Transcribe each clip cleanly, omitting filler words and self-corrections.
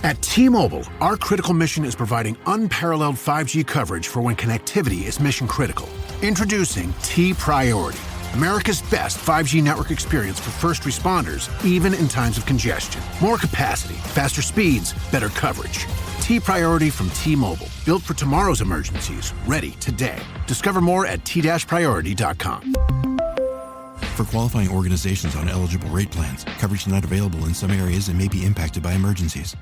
At T-Mobile, our critical mission is providing unparalleled 5G coverage for when connectivity is mission critical. Introducing T-Priority, America's best 5G network experience for first responders, even in times of congestion. More capacity, faster speeds, better coverage. T-Priority from T-Mobile, built for tomorrow's emergencies, ready today. Discover more at t-priority.com. For qualifying organizations on eligible rate plans, coverage not available in some areas and may be impacted by emergencies.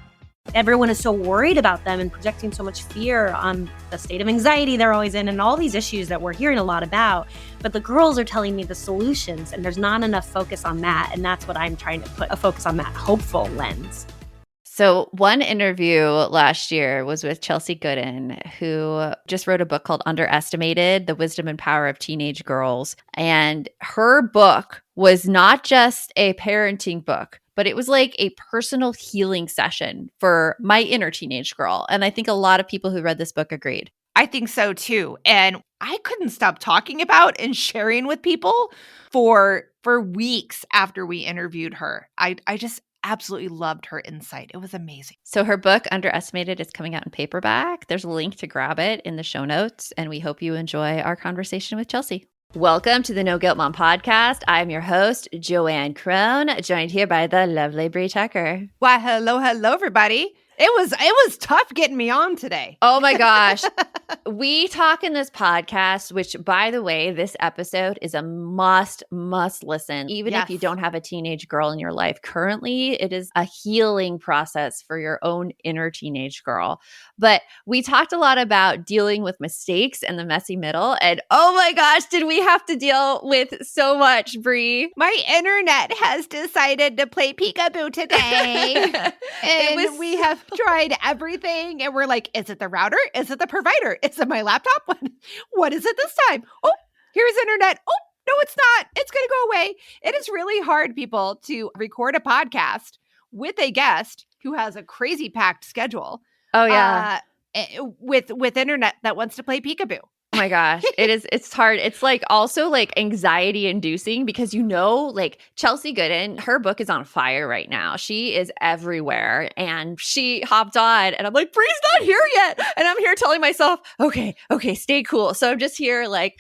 Everyone is so worried about them and projecting so much fear on the state of anxiety they're always in and all these issues that we're hearing a lot about. But the girls are telling me the solutions, and there's not enough focus on that. And that's what I'm trying to put a focus on, that hopeful lens. So one interview last year was with Chelsey Goodan, who just wrote a book called Underestimated, The Wisdom and Power of Teenage Girls. And her book was not just a parenting book, but it was like a personal healing session for my inner teenage girl. And I think a lot of people who read this book agreed. I think so too. And I couldn't stop talking about and sharing with people for weeks after we interviewed her. I just absolutely loved her insight. It was amazing. So her book, Underestimated, is coming out in paperback. There's a link to grab it in the show notes. And we hope you enjoy our conversation with Chelsey. Welcome to the No Guilt Mom podcast. I'm your host, Joanne Crone, joined here by the lovely Bree Tucker. Why, hello, everybody. It was tough getting me on today. Oh my gosh. We talk in this podcast, which, by the way, this episode is a must listen. Even if you don't have a teenage girl in your life currently, it is a healing process for your own inner teenage girl. But we talked a lot about dealing with mistakes and the messy middle. And oh my gosh, did we have to deal with so much, Bree? My internet has decided to play peekaboo today. And we have tried everything. And we're like, is it the router? Is it the provider? Is it my laptop? What is it this time? Oh, here's internet. Oh, no, it's not. It's going to go away. It is really hard, people, to record a podcast with a guest who has a crazy packed schedule. Oh, yeah. With internet that wants to play peekaboo. Oh my gosh. It's hard. It's like also like anxiety inducing because, like Chelsey Goodan, her book is on fire right now. She is everywhere and she hopped on and I'm like, Bree's not here yet. And I'm here telling myself, okay, stay cool. So I'm just here like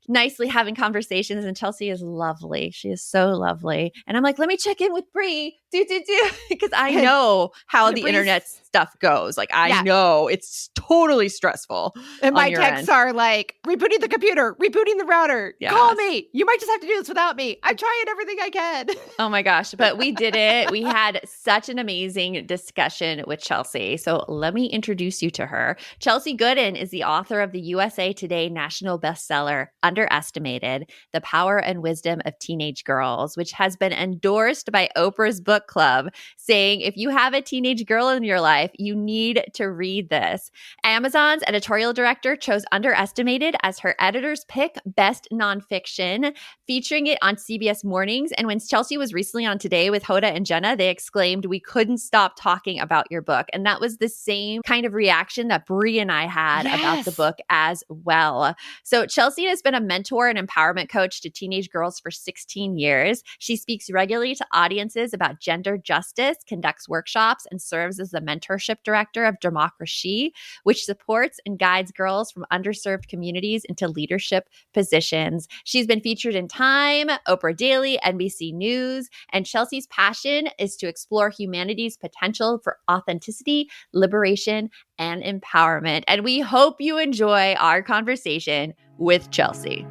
nicely having conversations, and Chelsey is lovely. She is so lovely. And I'm like, let me check in with Bree. Because I know how the internet stuff goes. Like, I know it's totally stressful. And my texts are like, rebooting the computer, rebooting the router. Yes. Call me. You might just have to do this without me. I'm trying everything I can. Oh my gosh. But we did it. We had such an amazing discussion with Chelsey. So let me introduce you to her. Chelsey Goodan is the author of the USA Today national bestseller, Underestimated, The Power and Wisdom of Teenage Girls, which has been endorsed by Oprah's book club, saying if you have a teenage girl in your life, you need to read this. Amazon's editorial director chose Underestimated as her editor's pick best nonfiction, featuring it on CBS Mornings. And when Chelsey was recently on Today with Hoda and Jenna, they exclaimed, "We couldn't stop talking about your book." And that was the same kind of reaction that Bree and I had about the book as well. So Chelsey has been a mentor and empowerment coach to teenage girls for 16 years. She speaks regularly to audiences about gender justice, conducts workshops, and serves as the mentorship director of DemocraShe, which supports and guides girls from underserved communities into leadership positions. She's been featured in Time, Oprah Daily, NBC News, and Chelsey's passion is to explore humanity's potential for authenticity, liberation, and empowerment. And we hope you enjoy our conversation with Chelsey.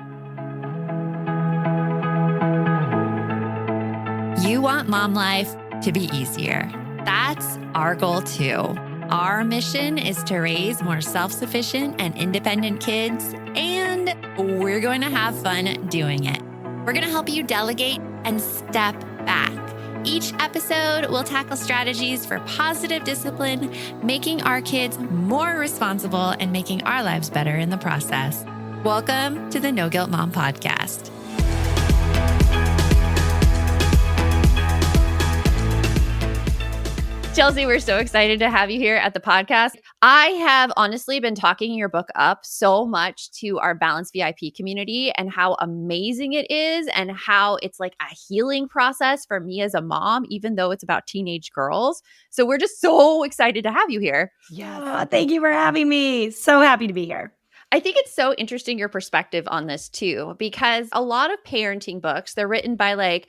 You want mom life to be easier. That's our goal too. Our mission is to raise more self-sufficient and independent kids, and we're going to have fun doing it. We're going to help you delegate and step back. Each episode will tackle strategies for positive discipline, making our kids more responsible and making our lives better in the process. Welcome to the No Guilt Mom podcast. Chelsey, we're so excited to have you here at the podcast. I have honestly been talking your book up so much to our Balance VIP community and how amazing it is and how it's like a healing process for me as a mom, even though it's about teenage girls. So we're just so excited to have you here. Yeah, thank you for having me. So happy to be here. I think it's so interesting your perspective on this too, because a lot of parenting books, they're written by like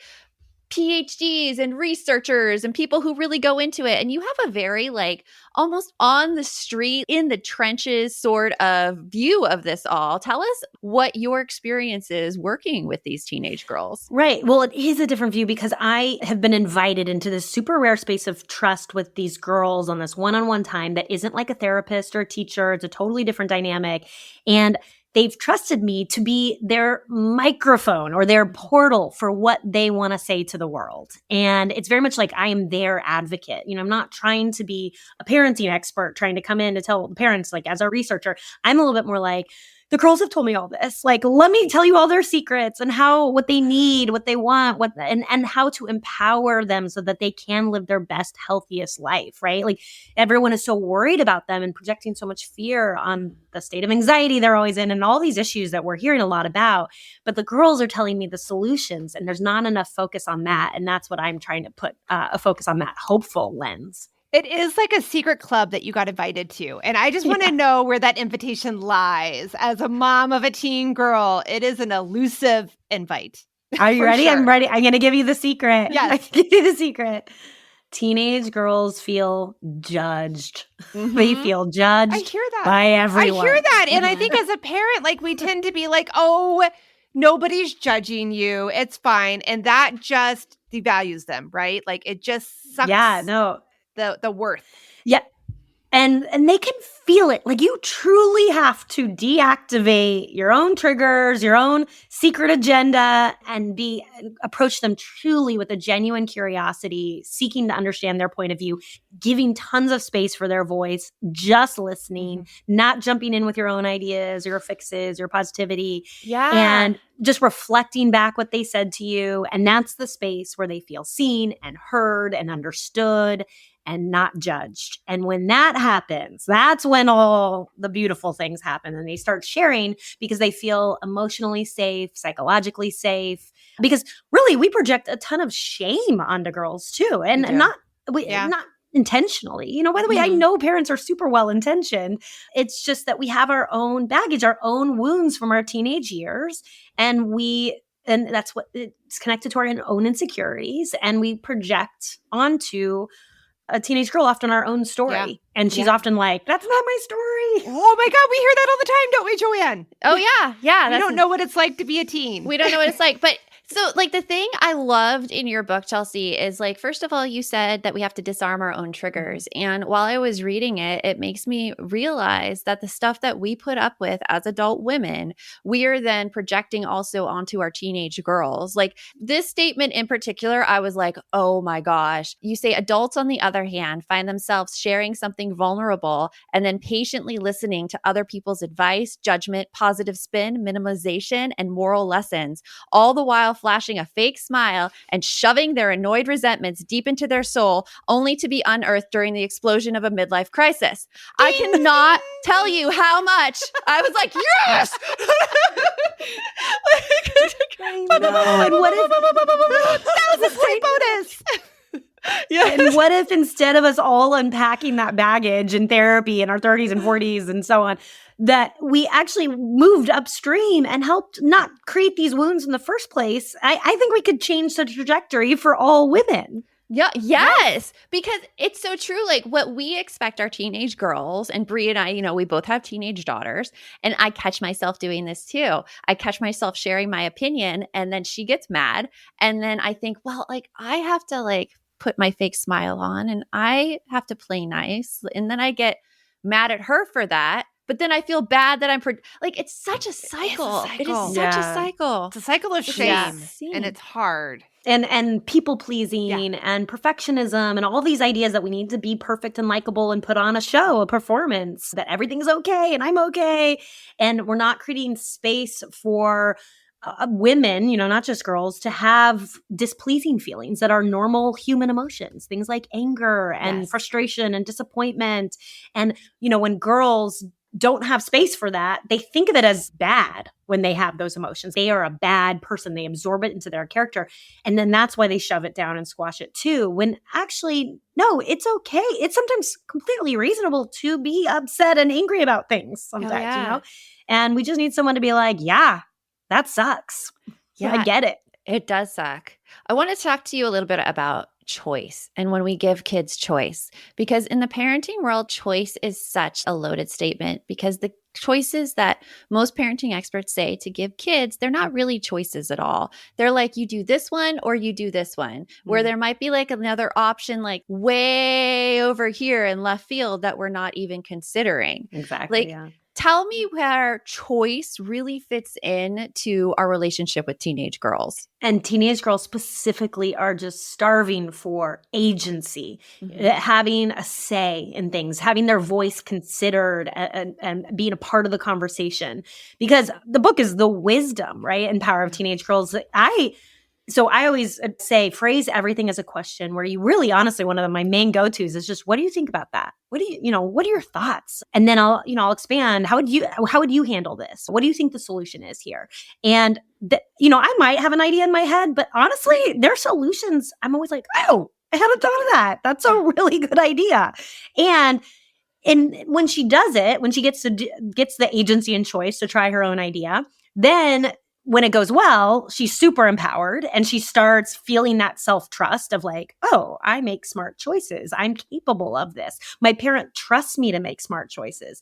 PhDs and researchers and people who really go into it. And you have a very like almost on the street, in the trenches sort of view of this all. Tell us what your experience is working with these teenage girls. Right. Well, it is a different view because I have been invited into this super rare space of trust with these girls on this one-on-one time that isn't like a therapist or a teacher. It's a totally different dynamic. And they've trusted me to be their microphone or their portal for what they want to say to the world. And it's very much like I am their advocate. You know, I'm not trying to be a parenting expert, trying to come in to tell parents, like as a researcher. I'm a little bit more like, the girls have told me all this. Like, let me tell you all their secrets and what they need, what they want, and how to empower them so that they can live their best, healthiest life, right? Like everyone is so worried about them and projecting so much fear on the state of anxiety they're always in and all these issues that we're hearing a lot about. But the girls are telling me the solutions and there's not enough focus on that. And that's what I'm trying to put a focus on, that hopeful lens. It is like a secret club that you got invited to. And I just want to know where that invitation lies. As a mom of a teen girl, it is an elusive invite. Are you ready? Sure. I'm ready. I'm going to give you the secret. Yes. I can give you the secret. Teenage girls feel judged. Mm-hmm. They feel judged. I hear that. By everyone. I hear that. And I think as a parent, like we tend to be like, oh, nobody's judging you. It's fine. And that just devalues them, right? Like it just sucks. Yeah, no. The worth. Yeah. And they can feel it. Like you truly have to deactivate your own triggers, your own secret agenda, and approach them truly with a genuine curiosity, seeking to understand their point of view, giving tons of space for their voice, just listening, not jumping in with your own ideas, your fixes, your positivity. Yeah. And just reflecting back what they said to you. And that's the space where they feel seen and heard and understood and not judged. And when that happens, that's when all the beautiful things happen. And they start sharing because they feel emotionally safe, psychologically safe. Because really, we project a ton of shame onto girls too. And not intentionally. You know, by the way, I know parents are super well-intentioned. It's just that we have our own baggage, our own wounds from our teenage years. And that's what it's connected to our own insecurities. And we project onto a teenage girl often our own story. Yeah. And she's often like, that's not my story. Oh my God, we hear that all the time, don't we, Joanne? Oh yeah. Yeah. We don't know what it's like to be a teen. We don't know what it's like. But so like the thing I loved in your book, Chelsey, is like, first of all, you said that we have to disarm our own triggers. And while I was reading it, it makes me realize that the stuff that we put up with as adult women, we are then projecting also onto our teenage girls. Like this statement in particular, I was like, oh my gosh. You say adults, on the other hand, find themselves sharing something vulnerable and then patiently listening to other people's advice, judgment, positive spin, minimization, and moral lessons, all the while flashing a fake smile and shoving their annoyed resentments deep into their soul, only to be unearthed during the explosion of a midlife crisis. I cannot tell you how much I was like, yes! And what if that was a great bonus? Yes. And what if instead of us all unpacking that baggage in therapy in our 30s and 40s and so on, that we actually moved upstream and helped not create these wounds in the first place? I think we could change the trajectory for all women. Yeah. Yes. Because it's so true. Like what we expect our teenage girls, and Brie and I, you know, we both have teenage daughters, and I catch myself doing this too. I catch myself sharing my opinion, and then she gets mad. And then I think, well, like I have to like put my fake smile on and I have to play nice. And then I get mad at her for that. But then I feel bad that like, it's such a cycle. It is such a cycle. It's a cycle of shame, and it's hard. And people pleasing and perfectionism and all these ideas that we need to be perfect and likable and put on a show, a performance, that everything's okay and I'm okay. And we're not creating space for women, not just girls, to have displeasing feelings that are normal human emotions, things like anger and frustration and disappointment. And, when girls don't have space for that, they think of it as bad when they have those emotions. They are a bad person. They absorb it into their character. And then that's why they shove it down and squash it too. When actually, no, it's okay. It's sometimes completely reasonable to be upset and angry about things sometimes, And we just need someone to be like, yeah, that sucks. Yeah, I get it. It does suck. I want to talk to you a little bit about choice and when we give kids choice, because in the parenting world, choice is such a loaded statement, because the choices that most parenting experts say to give kids, they're not really choices at all. They're like, you do this one or you do this one, where there might be like another option like way over here in left field that we're not even considering. Exactly. Tell me where choice really fits in to our relationship with teenage girls. And teenage girls specifically are just starving for agency, having a say in things, having their voice considered and being a part of the conversation. Because the book is the wisdom, right, and power of teenage girls. So I always say, phrase everything as a question, where you really, honestly, one of my main go-tos is just, what do you think about that? What are your thoughts? And then I'll expand. How would you handle this? What do you think the solution is here? And I might have an idea in my head, but honestly, their solutions, I'm always like, oh, I hadn't thought of that. That's a really good idea. And when she does it, when she gets the agency and choice to try her own idea, then when it goes well, she's super empowered and she starts feeling that self-trust of like, oh, I make smart choices. I'm capable of this. My parent trusts me to make smart choices.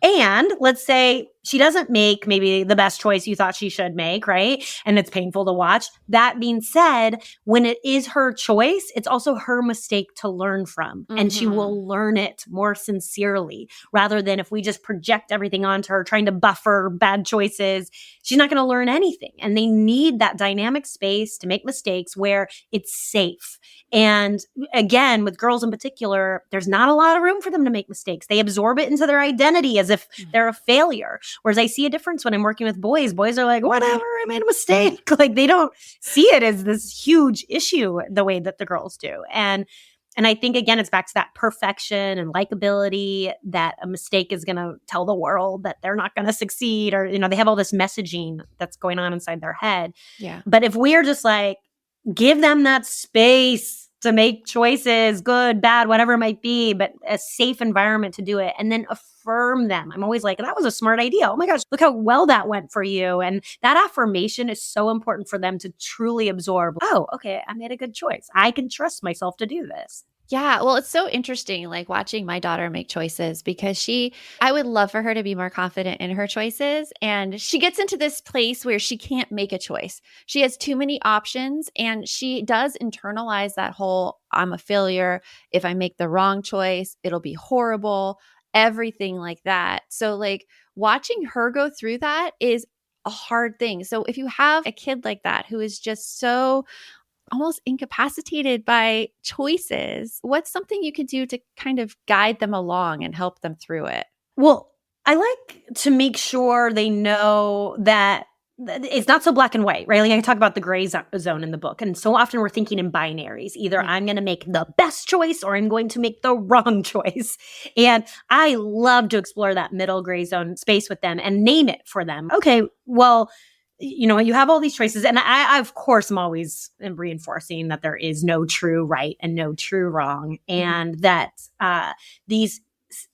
And let's say she doesn't make maybe the best choice you thought she should make, right? And it's painful to watch. That being said, when it is her choice, it's also her mistake to learn from. And she will learn it more sincerely, rather than if we just project everything onto her, trying to buffer bad choices. She's not going to learn anything. And they need that dynamic space to make mistakes where it's safe. And again, with girls in particular, there's not a lot of room for them to make mistakes. They absorb it into their identity as if they're a failure. Whereas I see a difference when I'm working with boys. Boys are like, whatever, I made a mistake. Like they don't see it as this huge issue the way that the girls do. And I think, again, it's back to that perfection and likability, that a mistake is going to tell the world that they're not going to succeed, or, they have all this messaging that's going on inside their head. Yeah. But if we're just like, give them that space to make choices, good, bad, whatever it might be, but a safe environment to do it, and then affirm them. I'm always like, that was a smart idea. Oh my gosh, look how well that went for you. And that affirmation is so important for them to truly absorb. Oh, okay, I made a good choice. I can trust myself to do this. Yeah. Well, it's so interesting, like watching my daughter make choices, because I would love for her to be more confident in her choices. And she gets into this place where she can't make a choice. She has too many options, and she does internalize that whole, I'm a failure. If I make the wrong choice, it'll be horrible, everything like that. So like watching her go through that is a hard thing. So if you have a kid like that who is just so almost incapacitated by choices, what's something you could do to kind of guide them along and help them through it? Well, I like to make sure they know that it's not so black and white, right? Like I talk about the gray zone in the book. And so often we're thinking in binaries. Either I'm going to make the best choice or I'm going to make the wrong choice. And I love to explore that middle gray zone space with them and name it for them. Okay, well, you have all these choices. And I of course, I'm always reinforcing that there is no true right and no true wrong. And that these,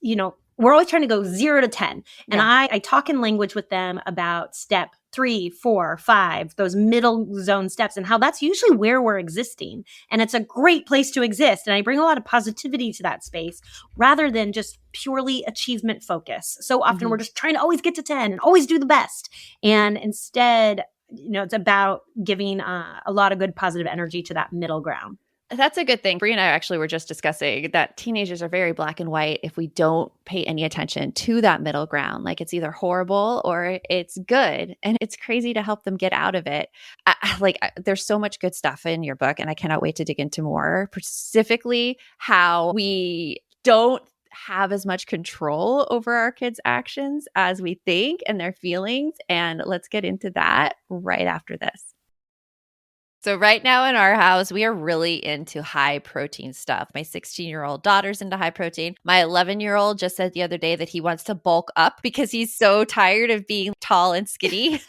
we're always trying to go 0 to 10. And I talk in language with them about step 3, 4, 5, those middle zone steps, and how that's usually where we're existing. And it's a great place to exist. And I bring a lot of positivity to that space rather than just purely achievement focus. So often we're just trying to always get to 10 and always do the best. And instead, it's about giving a lot of good positive energy to that middle ground. That's a good thing. Brie and I actually were just discussing that teenagers are very black and white if we don't pay any attention to that middle ground. Like it's either horrible or it's good. And it's crazy to help them get out of it. There's so much good stuff in your book, and I cannot wait to dig into more, specifically how we don't have as much control over our kids' actions as we think and their feelings. And let's get into that right after this. So right now in our house, we are really into high protein stuff. My 16-year-old daughter's into high protein. My 11-year-old just said the other day that he wants to bulk up because he's so tired of being tall and skinny.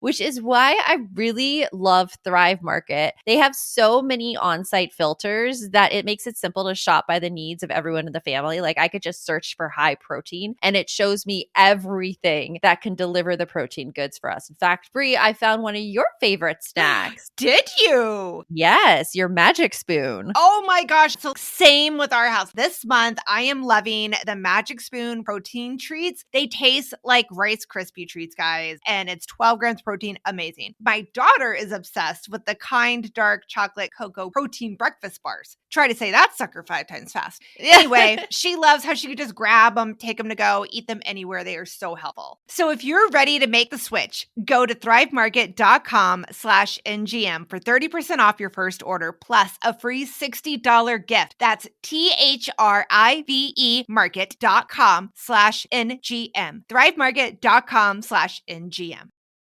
Which is why I really love Thrive Market. They have so many on-site filters that it makes it simple to shop by the needs of everyone in the family. Like I could just search for high protein and it shows me everything that can deliver the protein goods for us. In fact, Brie, I found one of your favorite snacks. Did you? Yes, your magic spoon. Oh my gosh. So same with our house. This month, I am loving the Magic Spoon protein treats. They taste like Rice Krispie treats, guys. And it's 12 grams protein. Amazing. My daughter is obsessed with the Kind dark chocolate cocoa protein breakfast bars. Try to say that sucker 5 times fast. Anyway, she loves how she could just grab them, take them to go, eat them anywhere. They are so helpful. So if you're ready to make the switch, go to thrivemarket.com/NGM for 30% off your first order plus a free $60 gift. That's THRIVE market.com/NGM. thrivemarket.com/NGM.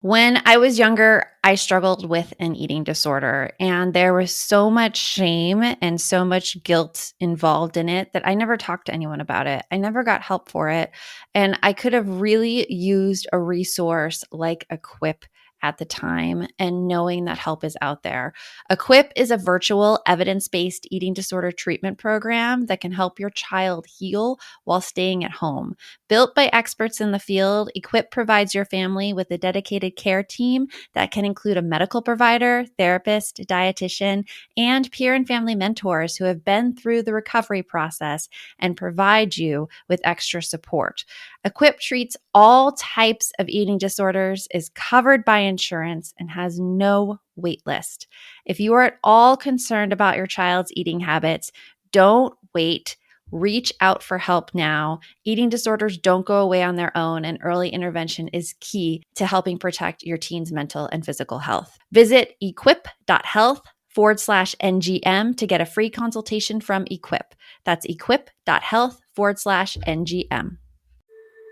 When I was younger, I struggled with an eating disorder, and there was so much shame and so much guilt involved in it that I never talked to anyone about it. I never got help for it, and I could have really used a resource like Equip at the time, and knowing that help is out there. Equip is a virtual evidence-based eating disorder treatment program that can help your child heal while staying at home. Built by experts in the field, Equip provides your family with a dedicated care team that can include a medical provider, therapist, dietitian, and peer and family mentors who have been through the recovery process and provide you with extra support. Equip treats all types of eating disorders, is covered by insurance, and has no wait list. If you are at all concerned about your child's eating habits, don't wait. Reach out for help now. Eating disorders don't go away on their own, and early intervention is key to helping protect your teen's mental and physical health. Visit equip.health/NGM to get a free consultation from Equip. That's equip.health/NGM.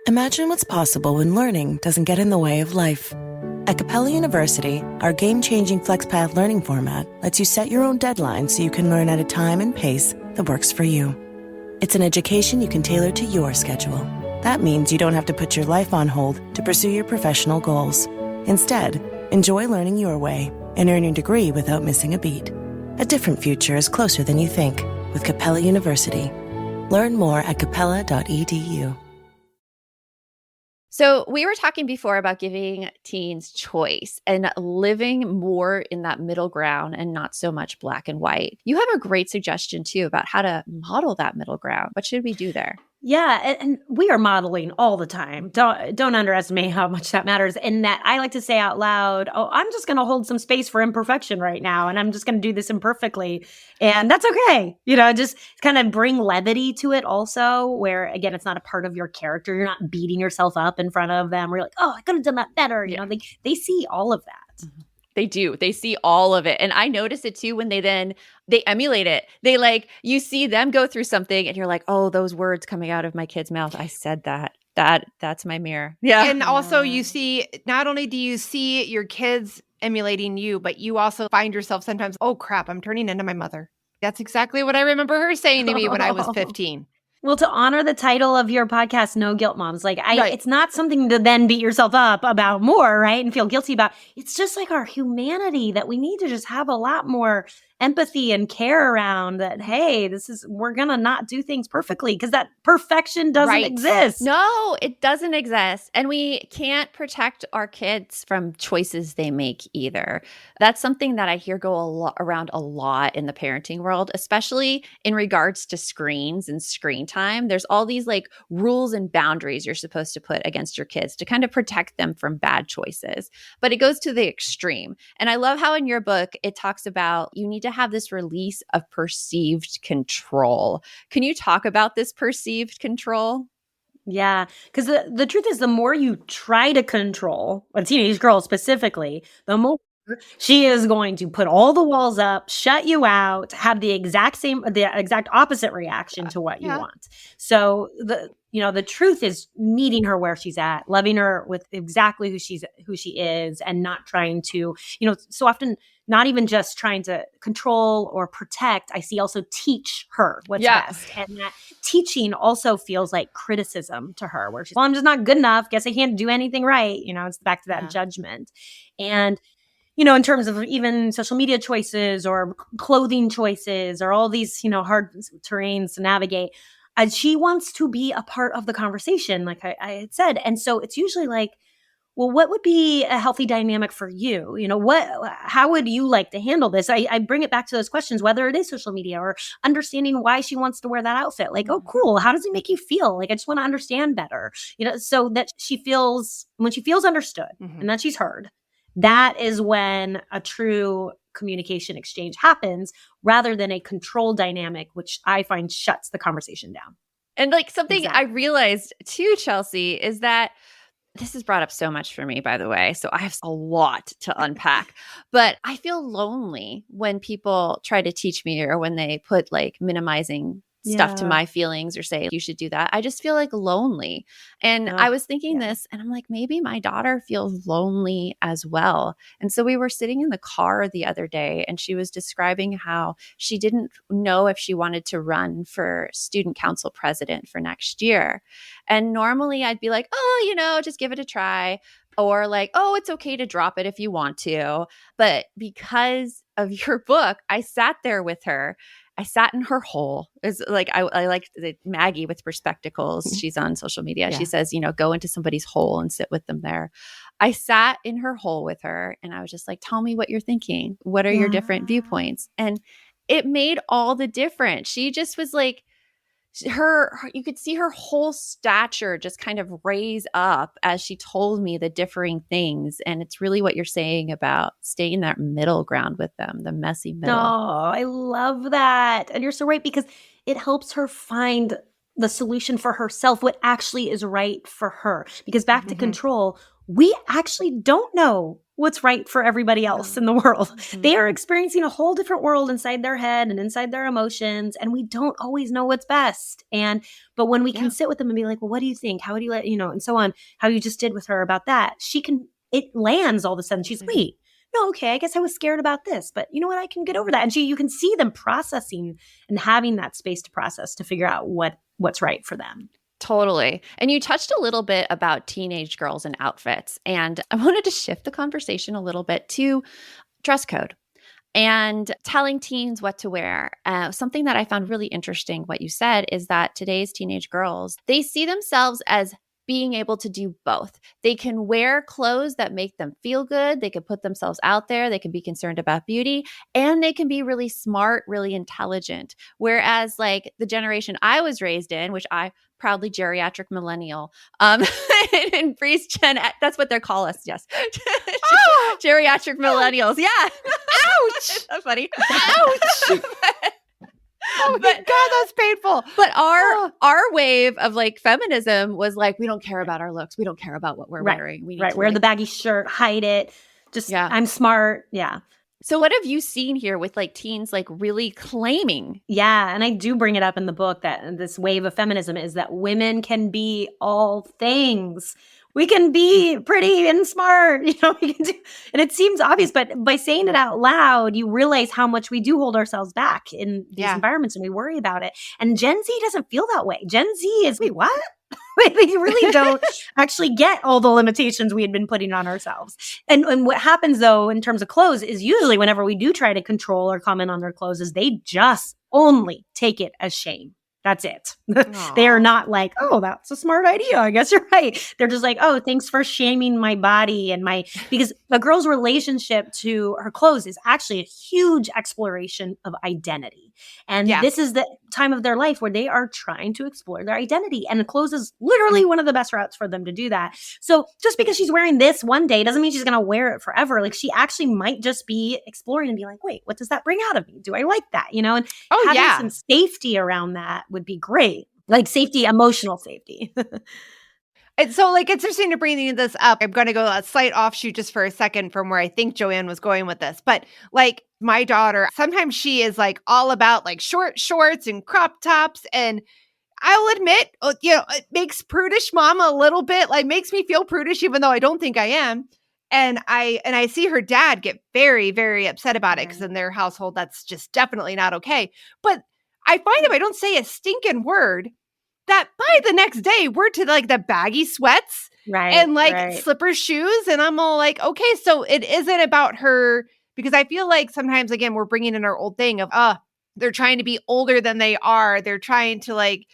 Imagine what's possible when learning doesn't get in the way of life. At Capella University, our game-changing FlexPath learning format lets you set your own deadlines so you can learn at a time and pace that works for you. It's an education you can tailor to your schedule. That means you don't have to put your life on hold to pursue your professional goals. Instead, enjoy learning your way and earn your degree without missing a beat. A different future is closer than you think with Capella University. Learn more at capella.edu. So we were talking before about giving teens choice and living more in that middle ground and not so much black and white. You have a great suggestion too about how to model that middle ground. What should we do there? Yeah, and we are modeling all the time. Don't underestimate how much that matters. And that I like to say out loud, "Oh, I'm just going to hold some space for imperfection right now, and I'm just going to do this imperfectly, and that's okay." Just kind of bring levity to it also, where again, it's not a part of your character. You're not beating yourself up in front of them. Where you're like, "Oh, I could have done that better." They see all of that. Mm-hmm. They do. They see all of it. And I notice it too when they emulate it. You see them go through something and you're like, "Oh, those words coming out of my kid's mouth. I said that. That's my mirror." Yeah. And also you see, not only do you see your kids emulating you, but you also find yourself sometimes, "Oh crap, I'm turning into my mother." That's exactly what I remember her saying to me when I was 15. Well, to honor the title of your podcast, No Guilt Moms, Right. It's not something to then beat yourself up about more, right? And feel guilty about. It's just like our humanity that we need to just have a lot more empathy and care around that. Hey, we're going to not do things perfectly because that perfection doesn't exist. No, it doesn't exist. And we can't protect our kids from choices they make either. That's something that I hear go around a lot in the parenting world, especially in regards to screens and screen time. There's all these rules and boundaries you're supposed to put against your kids to kind of protect them from bad choices. But it goes to the extreme. And I love how in your book, it talks about you need to have this release of perceived control. Can you talk about this perceived control? Yeah, because the truth is the more you try to control a teenage girl specifically, the more She is going to put all the walls up, shut you out, have the exact opposite reaction to what you want. So the truth is meeting her where she's at, loving her with exactly who she is, and not trying to, so often not even just trying to control or protect. I see also teach her what's best. And that teaching also feels like criticism to her, where she's, well, I'm just not good enough. Guess I can't do anything right. It's back to that judgment. And in terms of even social media choices or clothing choices or all these, hard terrains to navigate, she wants to be a part of the conversation, like I had said. And so it's usually like, well, what would be a healthy dynamic for you? How would you like to handle this? I bring it back to those questions, whether it is social media or understanding why she wants to wear that outfit. Like, oh, cool. How does it make you feel? Like, I just want to understand better, so that when she feels understood and that she's heard, that is when a true communication exchange happens, rather than a control dynamic, which I find shuts the conversation down. And like something I realized too, Chelsey, is that this has brought up so much for me, by the way. So I have a lot to unpack, but I feel lonely when people try to teach me, or when they put like minimizing stuff to my feelings or say, you should do that. I just feel like lonely. And I was thinking this, and I'm like, maybe my daughter feels lonely as well. And so we were sitting in the car the other day, and she was describing how she didn't know if she wanted to run for student council president for next year. And normally I'd be like, oh, just give it a try. Or like, oh, it's okay to drop it if you want to. But because of your book, I sat there with her. I sat in her hole. It's like I like Maggie with Perspectacles. She's on social media. Yeah. She says, go into somebody's hole and sit with them there. I sat in her hole with her, and I was just like, tell me what you're thinking. What are your different viewpoints? And it made all the difference. She just was like, you could see her whole stature just kind of raise up as she told me the differing things. And it's really what you're saying about staying that middle ground with them, the messy middle. Oh, I love that. And you're so right, because it helps her find the solution for herself, what actually is right for her. Because back to control, we actually don't know what's right for everybody else in the world. They are experiencing a whole different world inside their head and inside their emotions, and we don't always know what's best. But when we can sit with them and be like, well, what do you think? How would you and so on, how you just did with her about that, it lands all of a sudden. She's, wait, no, okay, I guess I was scared about this, but you know what? I can get over that. And you can see them processing and having that space to process, to figure out what's right for them. Totally. And you touched a little bit about teenage girls and outfits. And I wanted to shift the conversation a little bit to dress code and telling teens what to wear. Something that I found really interesting, what you said, is that today's teenage girls, they see themselves as being able to do both. They can wear clothes that make them feel good. They can put themselves out there. They can be concerned about beauty, and they can be really smart, really intelligent. Whereas like the generation I was raised in, which I proudly geriatric millennial, and Breeze Gen, that's what they call us. Yes. Geriatric millennials. Yeah. Ouch. That's funny. Ouch. Oh my God, that's painful. But our wave of like feminism was like, we don't care about our looks. We don't care about what we're wearing. We need to wear the baggy shirt, hide it. Just, I'm smart. Yeah. So what have you seen here with like teens like really claiming? Yeah. And I do bring it up in the book that this wave of feminism is that women can be all things. We can be pretty and smart, we can do, and it seems obvious, but by saying it out loud, you realize how much we do hold ourselves back in these environments, and we worry about it. And Gen Z doesn't feel that way. Gen Z is, wait, what? They really don't actually get all the limitations we had been putting on ourselves. And what happens though, in terms of clothes, is usually whenever we do try to control or comment on their clothes, is they just only take it as shame. That's it. They are not like, oh, that's a smart idea. I guess you're right. They're just like, oh, thanks for shaming my body and because a girl's relationship to her clothes is actually a huge exploration of identity. And this is the time of their life where they are trying to explore their identity. And the clothes is literally one of the best routes for them to do that. So just because she's wearing this one day doesn't mean she's going to wear it forever. Like she actually might just be exploring and be like, wait, what does that bring out of me? Do I like that? And having some safety around that would be great. Like safety, emotional safety. And so like, it's interesting to bring this up. I'm going to go a slight offshoot just for a second from where I think Joanne was going with this. But like my daughter, sometimes she is like all about like short shorts and crop tops. And I'll admit, it makes prudish mama a little bit, like makes me feel prudish, even though I don't think I am. And I see her dad get very, very upset about it because in their household, that's just definitely not okay. But I find if I don't say a stinking word, that by the next day we're to like the baggy sweats and like slipper shoes. And I'm all like, okay, so it isn't about her, because I feel like sometimes, again, we're bringing in our old thing of, they're trying to be older than they are. They're trying to like,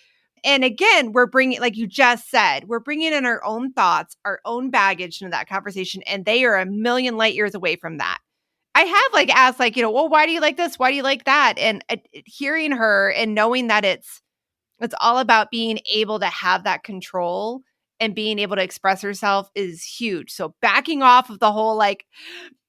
and again, we're bringing, like you just said, we're bringing in our own thoughts, our own baggage into that conversation. And they are a million light years away from that. I have like asked like, well, why do you like this? Why do you like that? And hearing her and knowing that it's all about being able to have that control and being able to express herself is huge. So backing off of the whole like,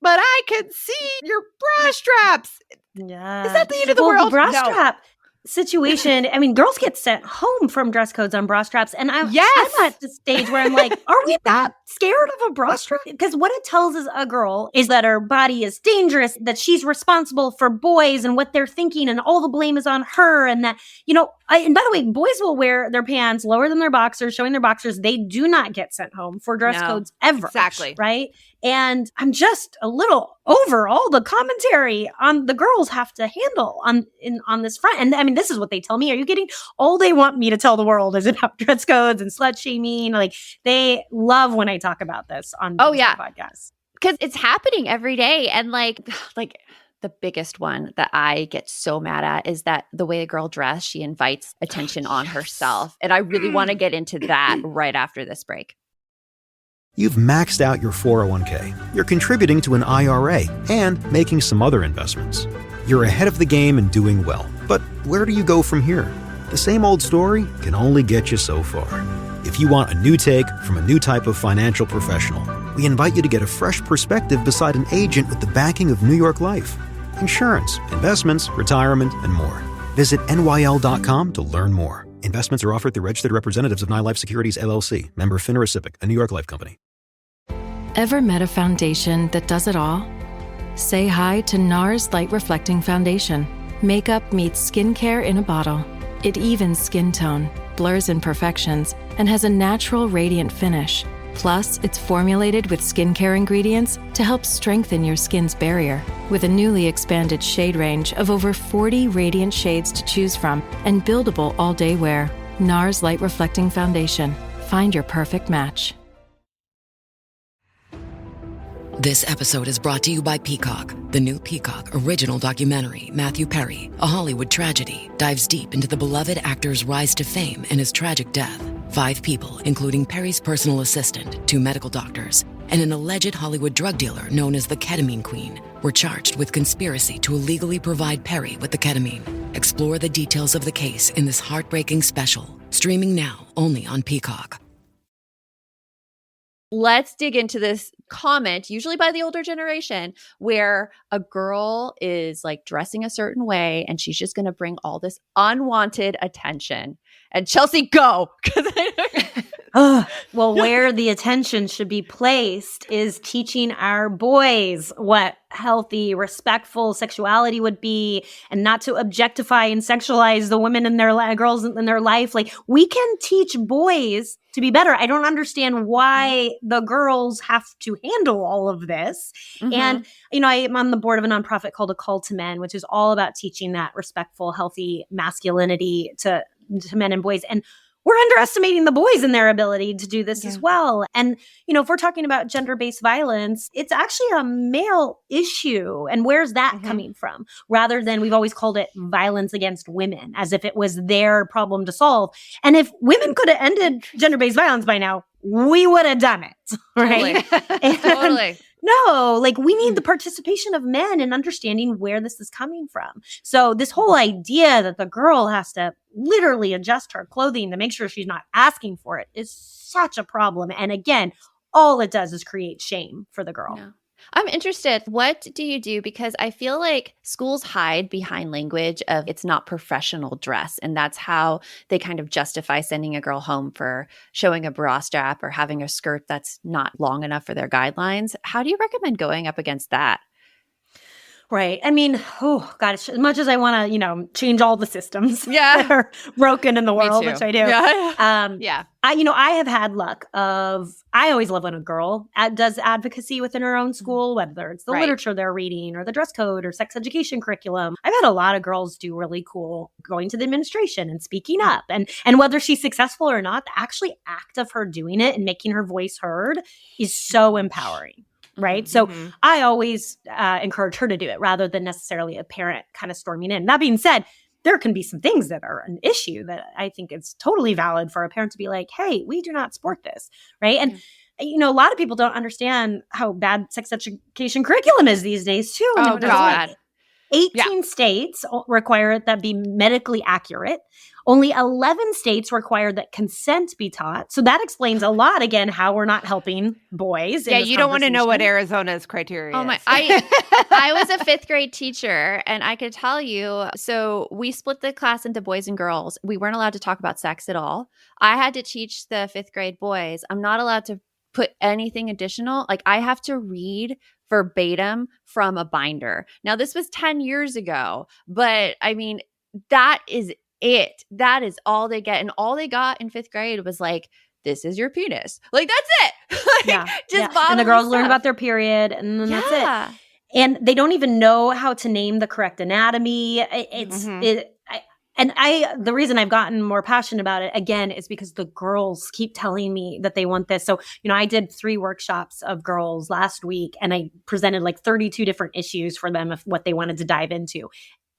but I can see your bra straps. Yeah. Is that the end of the world? The bra strap situation. I mean, girls get sent home from dress codes on bra straps. And I'm at the stage where I'm like, are we that scared of a bra strap? Because what it tells a girl is that her body is dangerous, that she's responsible for boys and what they're thinking, and all the blame is on her. And that, and by the way, boys will wear their pants lower than their boxers, showing their boxers. They do not get sent home for dress codes ever. Exactly. Right? And I'm just a little over all the commentary on the girls have to handle on this front. And I mean, this is what they tell me. Are you getting all they want me to tell the world is about dress codes and slut shaming? Like they love when I talk about this on podcasts. Because it's happening every day. And like the biggest one that I get so mad at is that the way a girl dressed, she invites attention on herself. And I really want to get into that right after this break. You've maxed out your 401k, you're contributing to an IRA, and making some other investments. You're ahead of the game and doing well. But where do you go from here? The same old story can only get you so far. If you want a new take from a new type of financial professional, we invite you to get a fresh perspective beside an agent with the backing of New York Life. Insurance, investments, retirement, and more. Visit NYL.com to learn more. Investments are offered through registered representatives of NYLife Securities, LLC. Member FINRA SIPC, a New York Life company. Ever met a foundation that does it all? Say hi to NARS Light Reflecting Foundation. Makeup meets skincare in a bottle. It evens skin tone, blurs imperfections, and has a natural radiant finish. Plus, it's formulated with skincare ingredients to help strengthen your skin's barrier. With a newly expanded shade range of over 40 radiant shades to choose from and buildable all-day wear. NARS Light Reflecting Foundation. Find your perfect match. This episode is brought to you by Peacock. The new Peacock original documentary, Matthew Perry, A Hollywood Tragedy, dives deep into the beloved actor's rise to fame and his tragic death. 5 people, including Perry's personal assistant, 2 medical doctors, and an alleged Hollywood drug dealer known as the Ketamine Queen, were charged with conspiracy to illegally provide Perry with the ketamine. Explore the details of the case in this heartbreaking special, streaming now only on Peacock. Let's dig into this comment, usually by the older generation, where a girl is like dressing a certain way and she's just going to bring all this unwanted attention. And Chelsey, go! Well, where the attention should be placed is teaching our boys what healthy, respectful sexuality would be, and not to objectify and sexualize the women in their girls in their life. Like, we can teach boys to be better. I don't understand why the girls have to handle all of this. Mm-hmm. And, I'm on the board of a nonprofit called A Call to Men, which is all about teaching that respectful, healthy masculinity to men and boys. And we're underestimating the boys and their ability to do this as well. And, if we're talking about gender-based violence, it's actually a male issue. And where's that coming from? Rather than, we've always called it violence against women, as if it was their problem to solve. And if women could have ended gender-based violence by now, we would have done it. Right? Totally. No, like, we need the participation of men in understanding where this is coming from. So this whole idea that the girl has to literally adjust her clothing to make sure she's not asking for it is such a problem. And again, all it does is create shame for the girl. Yeah. I'm interested. What do you do? Because I feel like schools hide behind language of it's not professional dress. And that's how they kind of justify sending a girl home for showing a bra strap or having a skirt that's not long enough for their guidelines. How do you recommend going up against that? Right. I mean, oh gosh, as much as I want to, change all the systems Yeah. that are broken in the world, too. which I do. Yeah. I have had luck I always love when a girl does advocacy within her own school, whether it's the literature they're reading or the dress code or sex education curriculum. I've had a lot of girls do really cool going to the administration and speaking up, and whether she's successful or not, the actually act of her doing it and making her voice heard is so empowering. Right. So I always encourage her to do it rather than necessarily a parent kind of storming in. That being said, there can be some things that are an issue that I think it's totally valid for a parent to be like, hey, we do not support this. Right. And, a lot of people don't understand how bad sex education curriculum is these days, too. Oh, God. 18 states require that be medically accurate. Only 11 states require that consent be taught. So that explains a lot, again, how we're not helping boys. Yeah, you don't want to know what Arizona's criteria is. I was a 5th grade teacher, and I could tell you, so we split the class into boys and girls. We weren't allowed to talk about sex at all. I had to teach the 5th grade boys. I'm not allowed to put anything additional. Like, I have to read verbatim from a binder. Now, this was 10 years ago, but I mean, that is it. That is all they get. And all they got in 5th grade was like, this is your penis. Like, that's it. And the girls learn about their period, and then that's it. And they don't even know how to name the correct anatomy. The reason I've gotten more passionate about it, again, is because the girls keep telling me that they want this. So, I did 3 workshops of girls last week, and I presented like 32 different issues for them of what they wanted to dive into.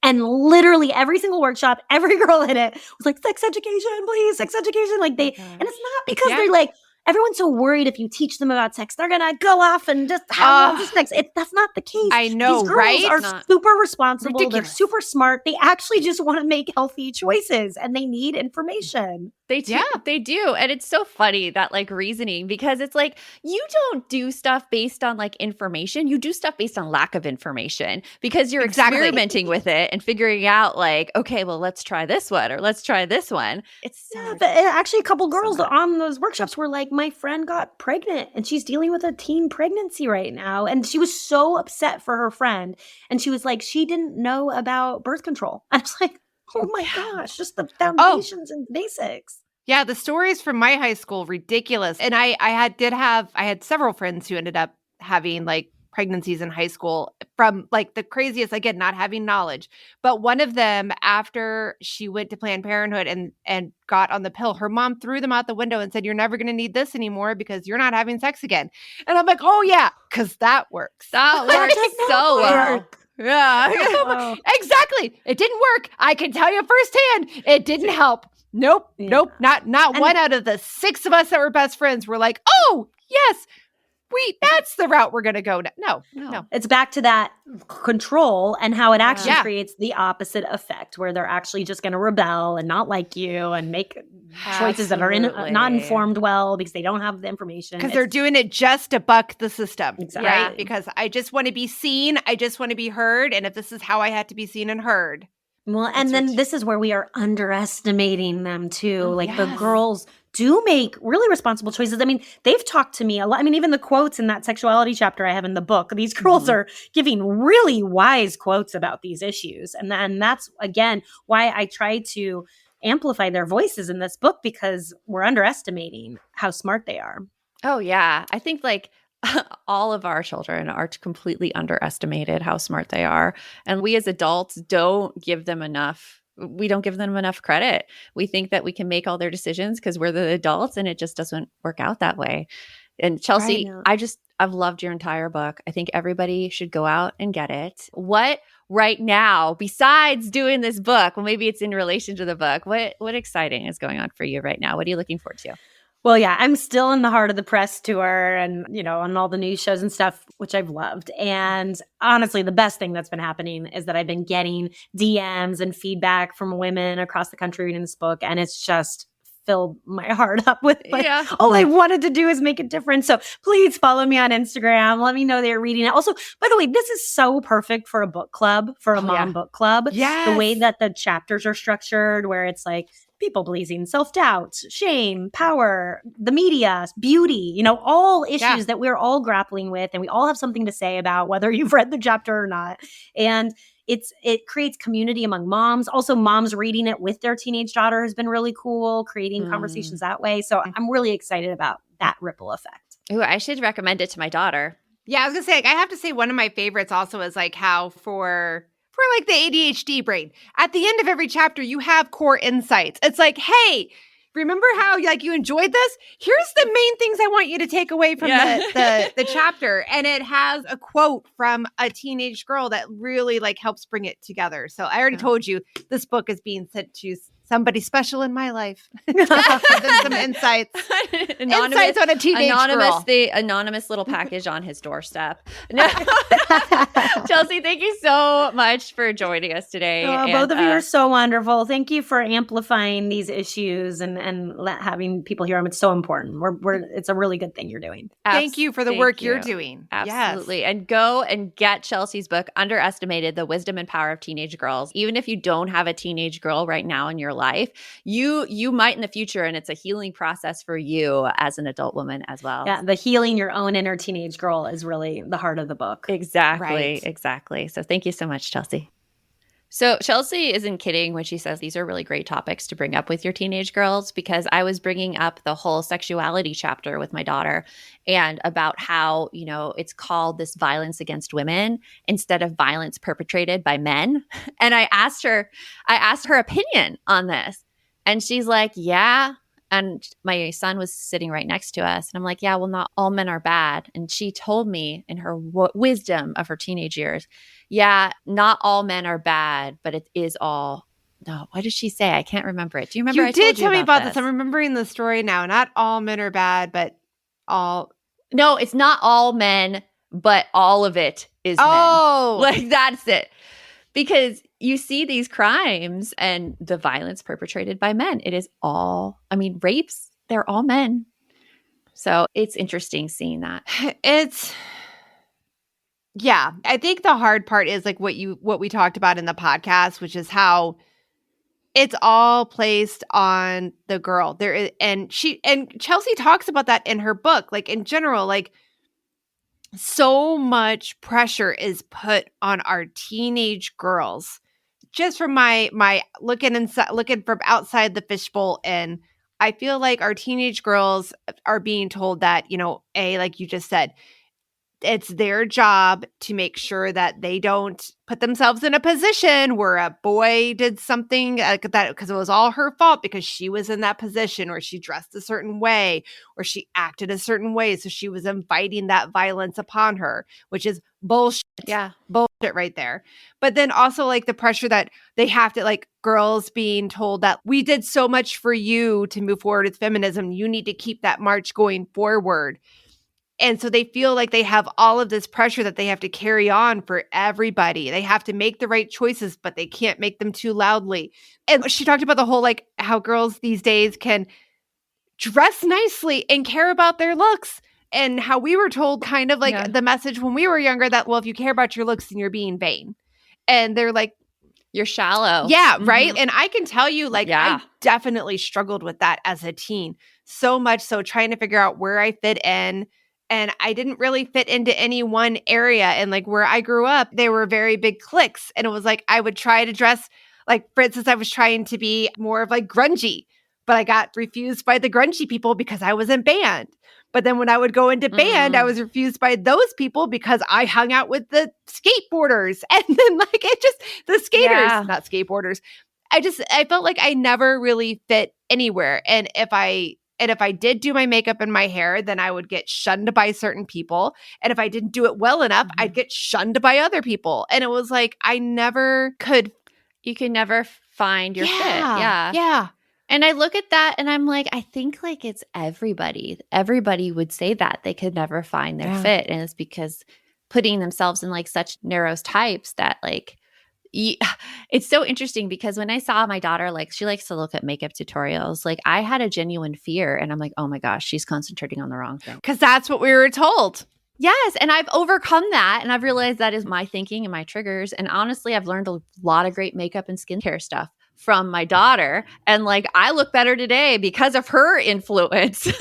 And literally every single workshop, every girl in it was like, sex education, please, sex education. Like and it's not because they're like, everyone's so worried if you teach them about sex, they're going to go off and just have lots of sex. That's not the case. I know, These girls are super responsible. Ridiculous. They're super smart. They actually just want to make healthy choices, and they need information. They do. Yeah. They do. And it's so funny, that like reasoning, because it's like, you don't do stuff based on like information. You do stuff based on lack of information, because you're experimenting with it and figuring out like, okay, well, let's try this one or let's try this one. It's so but actually a couple girls on those workshops were like, my friend got pregnant and she's dealing with a teen pregnancy right now. And she was so upset for her friend. And she was like, she didn't know about birth control. I was like, oh my gosh, just the foundations and basics. Yeah, the stories from my high school, ridiculous. And I had several friends who ended up having like pregnancies in high school from like the craziest, again, not having knowledge. But one of them, after she went to Planned Parenthood and got on the pill, her mom threw them out the window and said, you're never going to need this anymore because you're not having sex again. And I'm like, oh yeah, because that works. That works so well. Yeah, exactly. It didn't work. I can tell you firsthand, it didn't help. Nope. Not one out of the 6 of us that were best friends were like, oh, yes, that's the route we're going to go. No. It's back to that control and how it actually creates the opposite effect, where they're actually just going to rebel and not like you and make choices that are not informed well because they don't have the information. Because they're doing it just to buck the system. Exactly. Right? Because I just want to be seen. I just want to be heard. And if this is how I had to be seen and heard. Well, and then this is where we are underestimating them too. Like the girls do make really responsible choices. I mean, they've talked to me a lot. I mean, even the quotes in that sexuality chapter I have in the book, these girls are giving really wise quotes about these issues. And that's, again, why I try to amplify their voices in this book, because we're underestimating how smart they are. Oh, yeah. I think like all of our children are completely underestimated how smart they are. And we as adults don't give them enough. We don't give them enough credit. We think that we can make all their decisions because we're the adults, and it just doesn't work out that way. And Chelsey, I've loved your entire book. I think everybody should go out and get it. What right now, besides doing this book, well, maybe it's in relation to the book, what exciting is going on for you right now? What are you looking forward to? Well, yeah, I'm still in the Heart of the Press tour and, on all the news shows and stuff, which I've loved. And honestly, the best thing that's been happening is that I've been getting DMs and feedback from women across the country reading this book. And it's just filled my heart up with all I wanted to do is make a difference. So please follow me on Instagram. Let me know they're reading it. Also, by the way, this is so perfect for a book club, for a mom book club. Yes. The way that the chapters are structured, where it's like people pleasing, self-doubt, shame, power, the media, beauty, all issues that we're all grappling with, and we all have something to say about, whether you've read the chapter or not. And it creates community among moms. Also, moms reading it with their teenage daughter has been really cool, creating conversations that way. So I'm really excited about that ripple effect. Ooh, I should recommend it to my daughter. Yeah, I was gonna say, I have to say one of my favorites also is like how for like the ADHD brain, at the end of every chapter, you have core insights. It's like, hey, remember how like you enjoyed this? Here's the main things I want you to take away from the chapter. And it has a quote from a teenage girl that really like helps bring it together. So I already told you this book is being sent to somebody special in my life. Some insights. Insights on a teenage girl. The anonymous little package on his doorstep. Chelsey, thank you so much for joining us today. Both of you are so wonderful. Thank you for amplifying these issues and having people hear them. It's so important. It's a really good thing you're doing. Thank you for the work you're doing. Absolutely. Yes. And go and get Chelsey's book, Underestimated, The Wisdom and Power of Teenage Girls. Even if you don't have a teenage girl right now in your life, you might in the future, and it's a healing process for you as an adult woman as well. Yeah, the healing your own inner teenage girl is really the heart of the book. Exactly. So thank you so much, Chelsey. So Chelsey isn't kidding when she says these are really great topics to bring up with your teenage girls, because I was bringing up the whole sexuality chapter with my daughter and about how, it's called this violence against women instead of violence perpetrated by men. And I asked her opinion on this, and she's like, yeah. And my son was sitting right next to us. And I'm like, yeah, well, not all men are bad. And she told me in her wisdom of her teenage years, yeah, not all men are bad, but it is all. No, what did she say? I can't remember it. Do you remember? You did tell me about this. I'm remembering the story now. Not all men are bad, but all. No, it's not all men, but all of it is men. Like, that's it. Because you see these crimes and the violence perpetrated by men. It is all, rapes, they're all men. So it's interesting seeing that. I think the hard part is like what we talked about in the podcast, which is how it's all placed on the girl. And Chelsey talks about that in her book, like in general, like so much pressure is put on our teenage girls. Just from my looking from outside the fishbowl, and I feel like our teenage girls are being told that, like you just said, it's their job to make sure that they don't put themselves in a position where a boy did something like that because it was all her fault because she was in that position, or she dressed a certain way, or she acted a certain way. So she was inviting that violence upon her, which is bullshit. Yeah. Bullshit right there. But then also like the pressure that they have to, like girls being told that we did so much for you to move forward with feminism. You need to keep that march going forward. And so they feel like they have all of this pressure that they have to carry on for everybody. They have to make the right choices, but they can't make them too loudly. And she talked about the whole, like, how girls these days can dress nicely and care about their looks, and how we were told kind of like the message when we were younger that, well, if you care about your looks, then you're being vain. And they're like, you're shallow. Yeah, right? And I can tell you, like, I definitely struggled with that as a teen. So much so, trying to figure out where I fit in. And I didn't really fit into any one area. And like where I grew up, they were very big cliques. And it was like I would try to dress like, for instance, I was trying to be more of like grungy, but I got refused by the grungy people because I was in band. But then when I would go into band, I was refused by those people because I hung out with the skateboarders. And then like the skaters, not skateboarders. I felt like I never really fit anywhere. And if I did do my makeup and my hair, then I would get shunned by certain people. And if I didn't do it well enough, I'd get shunned by other people. And it was like, you could never find your fit. Yeah. And I look at that and I'm like, I think like it's everybody. Everybody would say that they could never find their fit. And it's because putting themselves in like such narrow types that like it's so interesting because when I saw my daughter, like she likes to look at makeup tutorials, like I had a genuine fear and I'm like, oh my gosh, she's concentrating on the wrong thing. Because that's what we were told. Yes. And I've overcome that. And I've realized that is my thinking and my triggers. And honestly, I've learned a lot of great makeup and skincare stuff from my daughter. And like, I look better today because of her influence.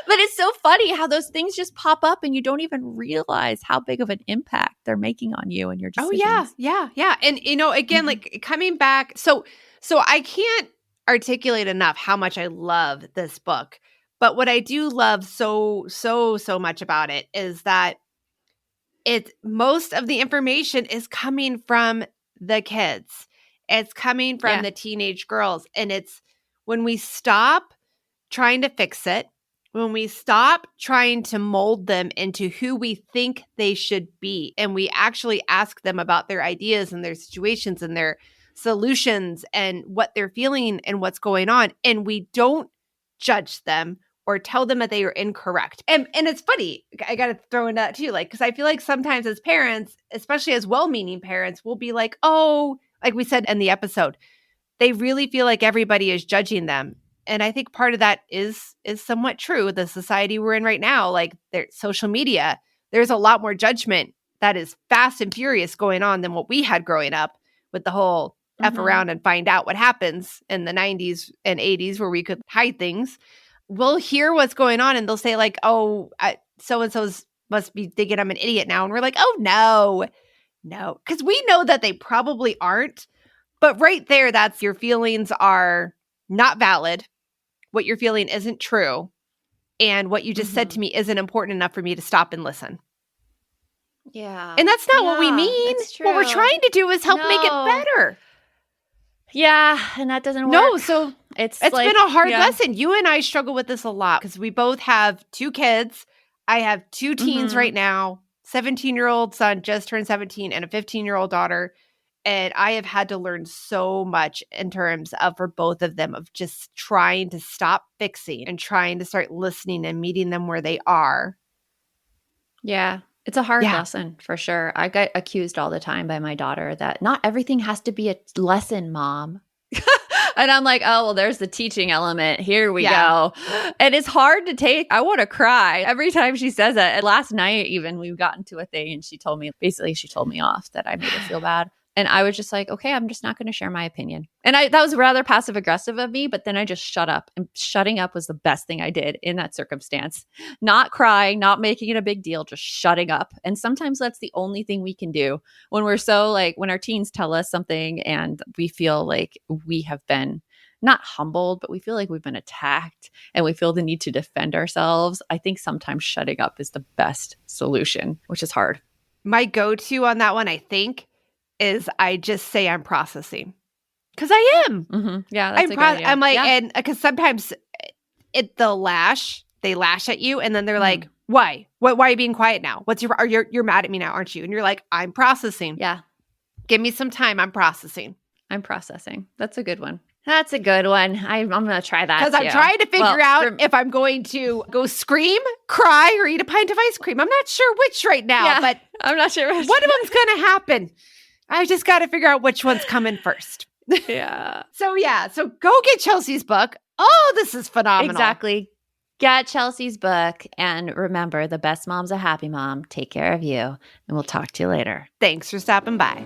But it's so funny how those things just pop up and you don't even realize how big of an impact they're making on you and your decisions. Oh, yeah. And, again, like coming back. So I can't articulate enough how much I love this book. But what I do love so much about it is that most of the information is coming from the kids. It's coming from the teenage girls. And it's when we stop trying to fix it, when we stop trying to mold them into who we think they should be, and we actually ask them about their ideas and their situations and their solutions and what they're feeling and what's going on, and we don't judge them or tell them that they are incorrect. And it's funny, I got to throw in that too, like, because I feel like sometimes as parents, especially as well-meaning parents, we'll be like, oh, like we said in the episode, they really feel like everybody is judging them. And I think part of that is somewhat true. The society we're in right now, like there's social media, there's a lot more judgment that is fast and furious going on than what we had growing up with the whole F around and find out what happens in the 90s and 80s where we could hide things. We'll hear what's going on and they'll say like, oh, so-and-so's must be thinking I'm an idiot now. And we're like, oh, no. Because we know that they probably aren't. But right there, that's your feelings are not valid. What you're feeling isn't true. And what you just said to me isn't important enough for me to stop and listen. Yeah. And that's not what we mean. What we're trying to do is help make it better. Yeah. And that doesn't work. No. So it's like, been a hard lesson. You and I struggle with this a lot because we both have 2 kids. I have 2 teens right now, 17-year-old son just turned 17 and a 15-year-old daughter. And I have had to learn so much in terms of, for both of them, of just trying to stop fixing and trying to start listening and meeting them where they are. Yeah. It's a hard lesson for sure. I get accused all the time by my daughter that not everything has to be a lesson, Mom. And I'm like, oh, well, there's the teaching element. Here we go. And it's hard to take. I want to cry every time she says it. And last night, even, we got into a thing and she told me off that I made her feel bad. And I was just like, okay, I'm just not going to share my opinion. And that was rather passive aggressive of me, but then I just shut up. And shutting up was the best thing I did in that circumstance. Not crying, not making it a big deal, just shutting up. And sometimes that's the only thing we can do when we're so like, when our teens tell us something and we feel like we have been not humbled, but we feel like we've been attacked and we feel the need to defend ourselves. I think sometimes shutting up is the best solution, which is hard. My go-to on that one, I think, is I just say I'm processing. Because I am. Yeah, that's I'm like, and because sometimes they lash at you and then they're like, why? Why are you being quiet now? You're mad at me now, aren't you? And you're like, I'm processing. Yeah. Give me some time. I'm processing. That's a good one. That's a good one. I'm going to try that. Because I'm trying to figure out if I'm going to go scream, cry, or eat a pint of ice cream. I'm not sure which right now, but I'm not sure which. One of them's going to happen. I just got to figure out which one's coming first. Yeah. So go get Chelsey's book. Oh, this is phenomenal. Exactly. Get Chelsey's book. And remember, the best mom's a happy mom. Take care of you. And we'll talk to you later. Thanks for stopping by.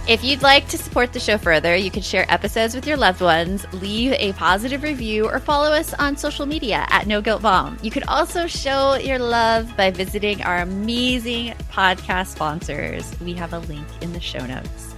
If you'd like to support the show further, you can share episodes with your loved ones, leave a positive review, or follow us on social media at No Guilt Mom. You can also show your love by visiting our amazing podcast sponsors. We have a link in the show notes.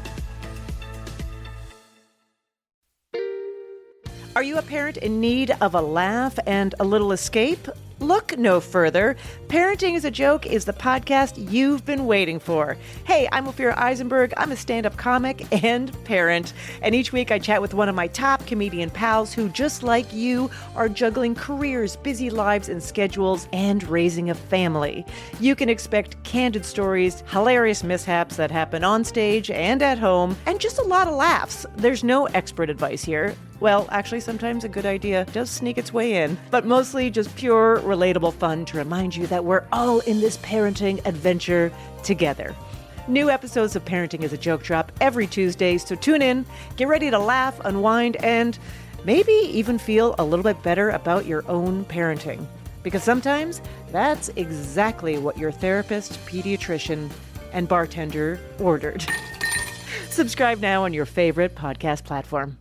Are you a parent in need of a laugh and a little escape? Look no further. Parenting is a Joke is the podcast you've been waiting for. Hey, I'm Ophira Eisenberg. I'm a stand-up comic and parent. And each week I chat with one of my top comedian pals who, just like you, are juggling careers, busy lives and schedules, and raising a family. You can expect candid stories, hilarious mishaps that happen on stage and at home, and just a lot of laughs. There's no expert advice here. Well, actually, sometimes a good idea does sneak its way in, but mostly just pure, relatable fun to remind you that we're all in this parenting adventure together. New episodes of Parenting is a Joke drop every Tuesday, so tune in, get ready to laugh, unwind, and maybe even feel a little bit better about your own parenting. Because sometimes that's exactly what your therapist, pediatrician, and bartender ordered. Subscribe now on your favorite podcast platform.